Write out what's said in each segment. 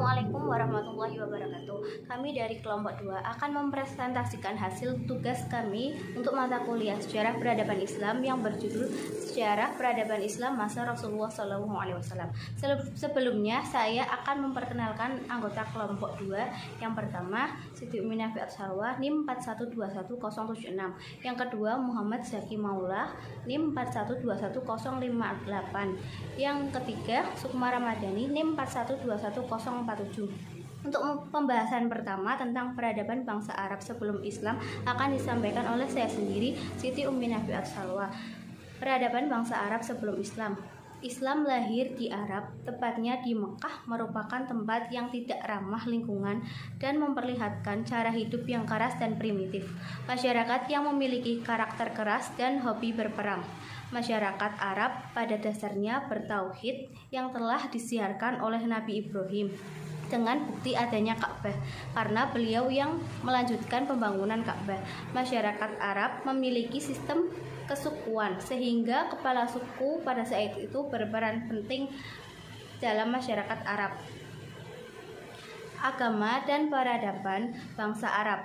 Assalamualaikum warahmatullahi wabarakatuh. Kami dari kelompok 2 akan mempresentasikan hasil tugas kami untuk mata kuliah Sejarah Peradaban Islam yang berjudul Sejarah Peradaban Islam Masa Rasulullah SAW. Sebelumnya saya akan memperkenalkan anggota kelompok 2. Yang pertama Siti Umi Nafiat Salwa NIM 4121076. Yang kedua Muhammad Zaki Maula NIM 4121058. Yang ketiga Sukma Ramadhani NIM 4121047. Untuk pembahasan pertama tentang peradaban bangsa Arab sebelum Islam akan disampaikan oleh saya sendiri, Siti Umi Nafiat Salwa. Peradaban bangsa Arab sebelum Islam. Islam lahir di Arab, tepatnya di Mekah, merupakan tempat yang tidak ramah lingkungan dan memperlihatkan cara hidup yang keras dan primitif. Masyarakat yang memiliki karakter keras dan hobi berperang. Masyarakat Arab pada dasarnya bertauhid yang telah disiarkan oleh Nabi Ibrahim dengan bukti adanya Ka'bah karena beliau yang melanjutkan pembangunan Ka'bah. Masyarakat Arab memiliki sistem kesukuan sehingga kepala suku pada saat itu berperan penting dalam masyarakat Arab. Agama dan peradaban bangsa Arab.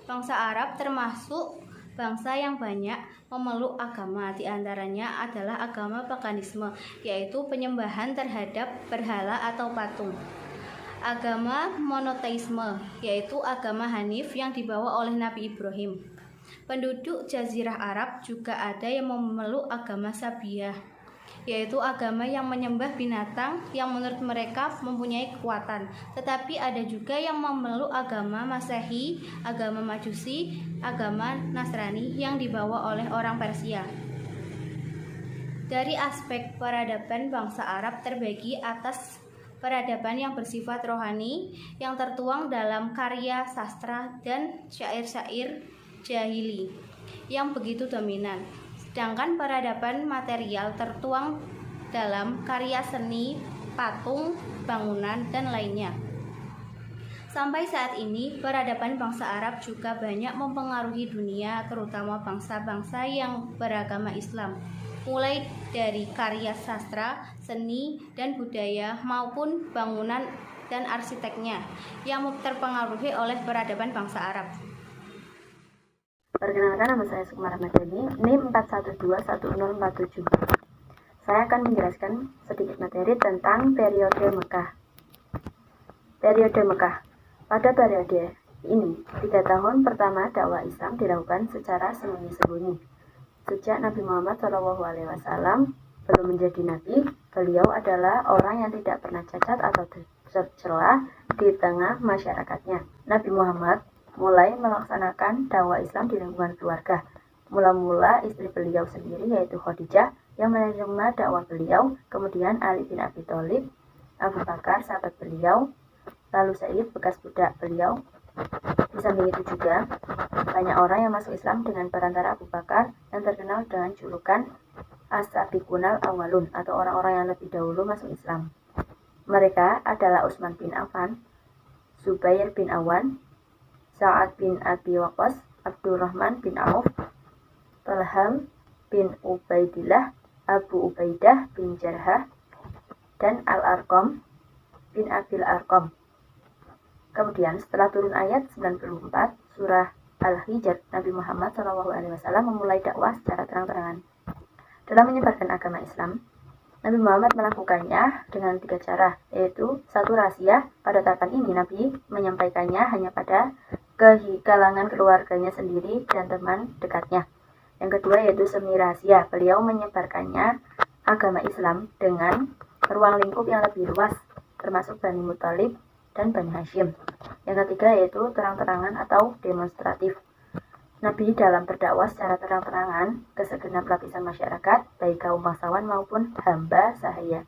Bangsa Arab termasuk bangsa yang banyak memeluk agama, di antaranya adalah agama paganisme, yaitu penyembahan terhadap berhala atau patung. Agama monoteisme, yaitu agama Hanif yang dibawa oleh Nabi Ibrahim. Penduduk Jazirah Arab juga ada yang memeluk agama Sabiyah, yaitu agama yang menyembah binatang yang menurut mereka mempunyai kekuatan. Tetapi ada juga yang memeluk agama Masehi, agama Majusi, agama Nasrani yang dibawa oleh orang Persia. Dari aspek peradaban bangsa Arab terbagi atas peradaban yang bersifat rohani yang tertuang dalam karya sastra dan syair-syair jahili yang begitu dominan. Sedangkan peradaban material tertuang dalam karya seni, patung, bangunan, dan lainnya. Sampai saat ini, peradaban bangsa Arab juga banyak mempengaruhi dunia, terutama bangsa-bangsa yang beragama Islam. Mulai dari karya sastra, seni, dan budaya maupun bangunan dan arsiteknya yang terpengaruhi oleh peradaban bangsa Arab. Perkenalkan, nama saya Sukma Ramadhani, NIM 4121047. Saya akan menjelaskan sedikit materi tentang periode Mekah. Periode Mekah. Pada periode ini, 3 tahun pertama dakwah Islam dilakukan secara sembunyi-sembunyi. Sejak Nabi Muhammad SAW belum menjadi nabi, beliau adalah orang yang tidak pernah cacat atau tercela di tengah masyarakatnya. Nabi Muhammad mulai melaksanakan dakwah Islam di lingkungan keluarga. Mula-mula istri beliau sendiri yaitu Khadijah yang menerima dakwah beliau, kemudian Ali bin Abi Thalib, Abu Bakar sahabat beliau, lalu Sa'id bekas budak beliau. Di samping itu juga banyak orang yang masuk Islam dengan perantara Abu Bakar yang terkenal dengan julukan As-Sabiqunal Awwalun atau orang-orang yang lebih dahulu masuk Islam. Mereka adalah Utsman bin Affan, Zubair bin Awan, Sa'ad bin Abi Waqqas, Abdurrahman bin Auf, Talham bin Ubaidillah, Abu Ubaidah bin Jarrah, dan Al-Arqam bin Abil Arqam. Kemudian setelah turun ayat 94 surah Al-Hijr, Nabi Muhammad SAW memulai dakwah secara terang-terangan. Dalam menyebarkan agama Islam, Nabi Muhammad melakukannya dengan 3 cara, yaitu 1. Rahasia. Pada tahapan ini Nabi menyampaikannya hanya pada kalangan keluarganya sendiri dan teman dekatnya. Yang kedua yaitu semi rahasia. Beliau menyebarkannya agama Islam dengan ruang lingkup yang lebih luas, termasuk Bani Muthalib dan Bani Hashim. Yang ketiga yaitu terang-terangan atau demonstratif. Nabi dalam berdakwah secara terang-terangan ke segenap lapisan masyarakat, baik kaum bangsawan maupun hamba sahaya.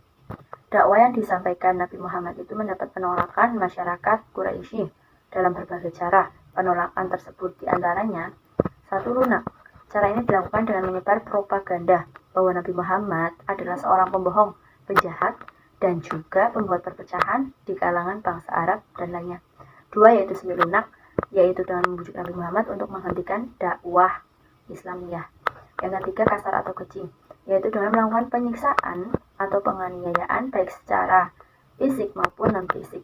Dakwah yang disampaikan Nabi Muhammad itu mendapat penolakan masyarakat Quraisy dalam berbagai cara. Penolakan tersebut diantaranya 1. Lunak. Cara ini dilakukan dengan menyebar propaganda bahwa Nabi Muhammad adalah seorang pembohong, penjahat, dan juga pembuat perpecahan di kalangan bangsa Arab dan lainnya. 2. Yaitu semi lunak, yaitu dengan membujuk Nabi Muhammad untuk menghentikan dakwah Islamiyah. Yang ketiga, kasar atau keji, yaitu dengan melakukan penyiksaan atau penganiayaan baik secara fisik maupun non-fisik.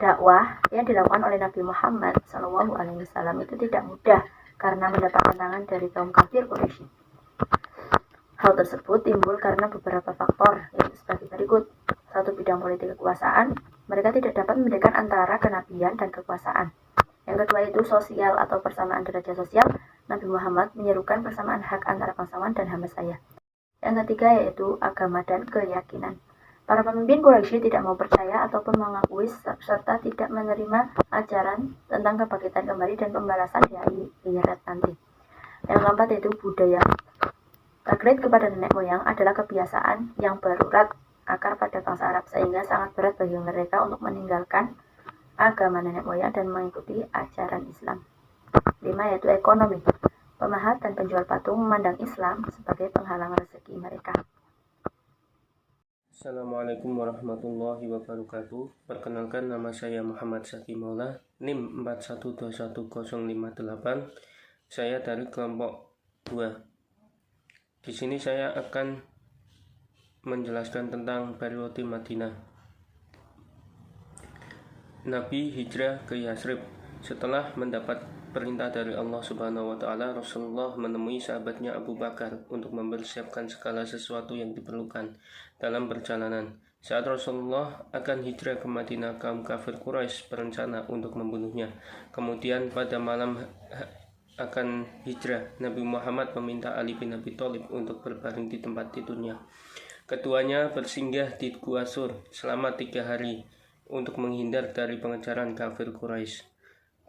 Dakwah yang dilakukan oleh Nabi Muhammad SAW itu tidak mudah karena mendapat tantangan dari kaum kafir Quraisy. Hal tersebut timbul karena beberapa faktor, yaitu sebagai berikut. 1. Bidang politik kekuasaan. Mereka tidak dapat membedakan antara kenabian dan kekuasaan. Yang kedua itu sosial atau persamaan derajat sosial. Nabi Muhammad menyerukan persamaan hak antara bangsawan dan hamba sahaya. Yang ketiga yaitu agama dan keyakinan. Para pemimpin Quraisy tidak mau percaya ataupun mengakui serta tidak menerima ajaran tentang kebangkitan kembali dan pembalasan di akhirat nanti. Yang keempat yaitu budaya. Taklid kepada nenek moyang adalah kebiasaan yang berurat akar pada bangsa Arab, sehingga sangat berat bagi mereka untuk meninggalkan agama nenek moyang dan mengikuti ajaran Islam. 5 yaitu ekonomi. Pemahat dan penjual patung memandang Islam sebagai penghalang rezeki mereka. Assalamualaikum warahmatullahi wabarakatuh. Perkenalkan, nama saya Muhammad Zaki Maula, NIM 41211058. Saya dari kelompok 2. Di sini saya akan menjelaskan tentang periode Madinah. Nabi hijrah ke Yasrib. Setelah mendapat perintah dari Allah Subhanahu wa Ta'ala, Rasulullah menemui sahabatnya Abu Bakar untuk mempersiapkan segala sesuatu yang diperlukan dalam perjalanan. Saat Rasulullah akan hijrah ke Madinah, kaum kafir Quraisy berencana untuk membunuhnya. Kemudian pada malam akan hijrah, Nabi Muhammad meminta Ali bin Abi Thalib untuk berbaring di tempat tidurnya. Keduanya bersinggah di Gua Sur selama 3 hari untuk menghindar dari pengejaran kafir Quraisy.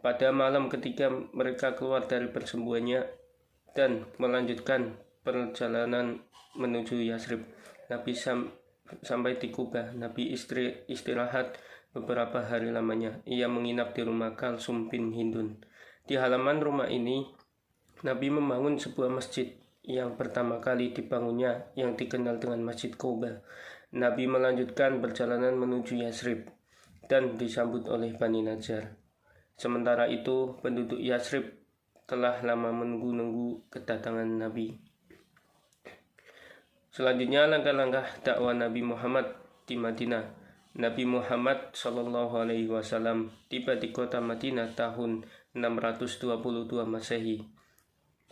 Pada malam ketika mereka keluar dari persembunyiannya dan melanjutkan perjalanan menuju Yasrib, Nabi sampai di Kubah. Nabi istirahat beberapa hari lamanya. Ia menginap di rumah Kalsum bin Hindun. Di halaman rumah ini, Nabi membangun sebuah masjid yang pertama kali dibangunnya, yang dikenal dengan Masjid Quba. Nabi melanjutkan perjalanan menuju Yasrib dan disambut oleh Bani Najjar. Sementara itu, penduduk Yasrib telah lama menunggu kedatangan Nabi. Selanjutnya, langkah-langkah dakwah Nabi Muhammad di Madinah. Nabi Muhammad SAW tiba di kota Madinah tahun 622 Masehi.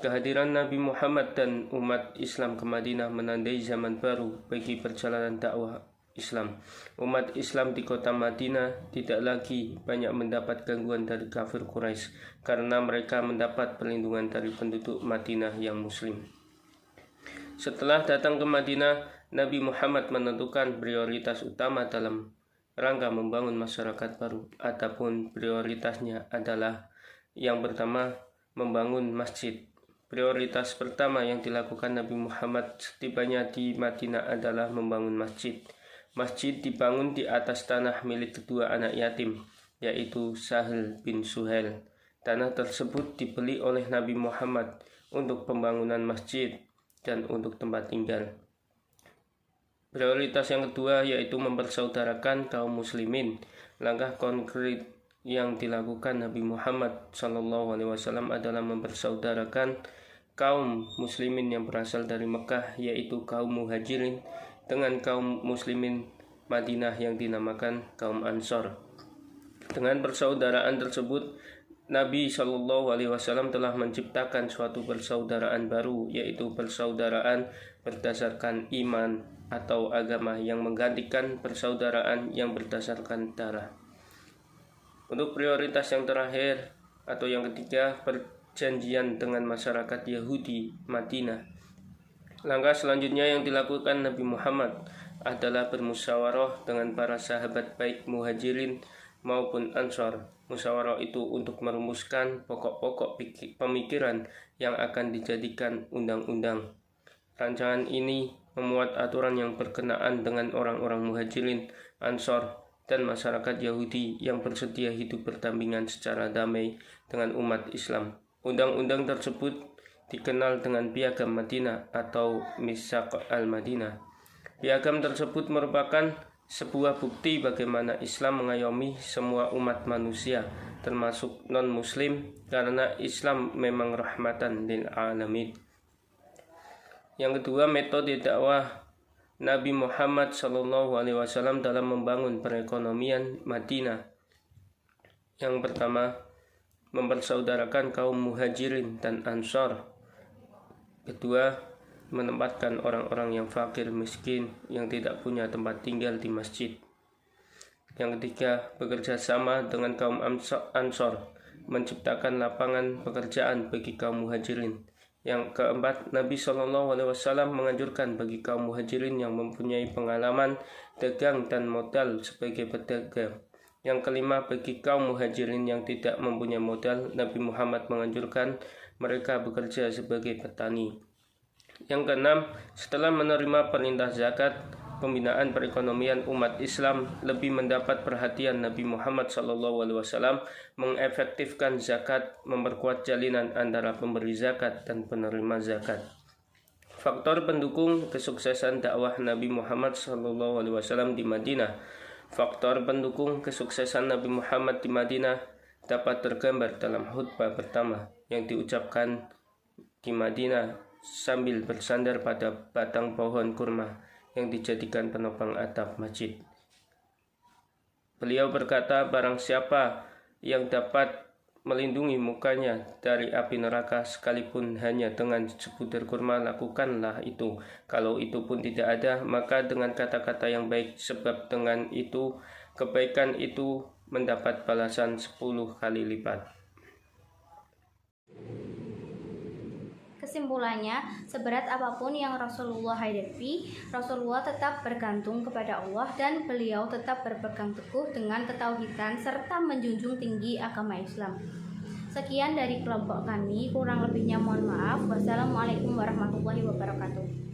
Kehadiran Nabi Muhammad dan umat Islam ke Madinah menandai zaman baru bagi perjalanan dakwah Islam. Umat Islam di kota Madinah tidak lagi banyak mendapat gangguan dari kafir Quraisy karena mereka mendapat perlindungan dari penduduk Madinah yang muslim. Setelah datang ke Madinah, Nabi Muhammad menentukan prioritas utama dalam rangka membangun masyarakat baru. Adapun prioritasnya adalah yang pertama, membangun masjid. Prioritas pertama yang dilakukan Nabi Muhammad setibanya di Madinah adalah membangun masjid. Masjid dibangun di atas tanah milik kedua anak yatim, yaitu Sahal bin Suhail. Tanah tersebut dibeli oleh Nabi Muhammad untuk pembangunan masjid dan untuk tempat tinggal. Prioritas yang kedua yaitu mempersaudarakan kaum muslimin. Langkah konkret yang dilakukan Nabi Muhammad SAW adalah mempersaudarakan kaum muslimin yang berasal dari Mekah, yaitu kaum muhajirin, dengan kaum muslimin Madinah yang dinamakan kaum Ansor. Dengan persaudaraan tersebut, Nabi SAW telah menciptakan suatu persaudaraan baru, yaitu persaudaraan berdasarkan iman atau agama yang menggantikan persaudaraan yang berdasarkan darah. Untuk prioritas yang terakhir atau yang ketiga, perjanjian dengan masyarakat Yahudi Madinah. Langkah selanjutnya yang dilakukan Nabi Muhammad adalah bermusyawarah dengan para sahabat baik muhajirin maupun ansor. Musyawarah itu untuk merumuskan pokok-pokok pemikiran yang akan dijadikan undang-undang. Rancangan ini memuat aturan yang berkenaan dengan orang-orang muhajirin, ansor, dan masyarakat Yahudi yang bersedia hidup berdampingan secara damai dengan umat Islam. Undang-undang tersebut dikenal dengan Piagam Madinah atau Mitsaq al-Madinah. Piagam tersebut merupakan sebuah bukti bagaimana Islam mengayomi semua umat manusia, termasuk non-muslim, karena Islam memang rahmatan lil alamin. Yang kedua, metode dakwah Nabi Muhammad SAW dalam membangun perekonomian Madinah. Yang pertama, mempersaudarakan kaum muhajirin dan ansor. Kedua, menempatkan orang-orang yang fakir miskin yang tidak punya tempat tinggal di masjid. Yang ketiga, bekerja sama dengan kaum ansor, menciptakan lapangan pekerjaan bagi kaum muhajirin. Yang keempat, Nabi SAW menganjurkan bagi kaum muhajirin yang mempunyai pengalaman dagang dan modal sebagai pedagang. Yang kelima, bagi kaum muhajirin yang tidak mempunyai modal, Nabi Muhammad menganjurkan mereka bekerja sebagai petani. Yang keenam, setelah menerima perintah zakat, pembinaan perekonomian umat Islam lebih mendapat perhatian Nabi Muhammad SAW, mengefektifkan zakat, memperkuat jalinan antara pemberi zakat dan penerima zakat. Faktor pendukung kesuksesan dakwah Nabi Muhammad SAW di Madinah. Faktor pendukung kesuksesan Nabi Muhammad di Madinah dapat tergambar dalam khutbah pertama yang diucapkan di Madinah sambil bersandar pada batang pohon kurma yang dijadikan penopang atap masjid. Beliau berkata, barang siapa yang dapat melindungi mukanya dari api neraka sekalipun hanya dengan sebutir kurma, lakukanlah itu. Kalau itu pun tidak ada, maka dengan kata-kata yang baik, sebab dengan itu kebaikan itu mendapat balasan 10 kali lipat. Kesimpulannya, seberat apapun yang Rasulullah hadapi, Rasulullah tetap bergantung kepada Allah dan beliau tetap berpegang teguh dengan ketauhidan serta menjunjung tinggi agama Islam. Sekian dari kelompok kami, kurang lebihnya mohon maaf. Wassalamualaikum warahmatullahi wabarakatuh.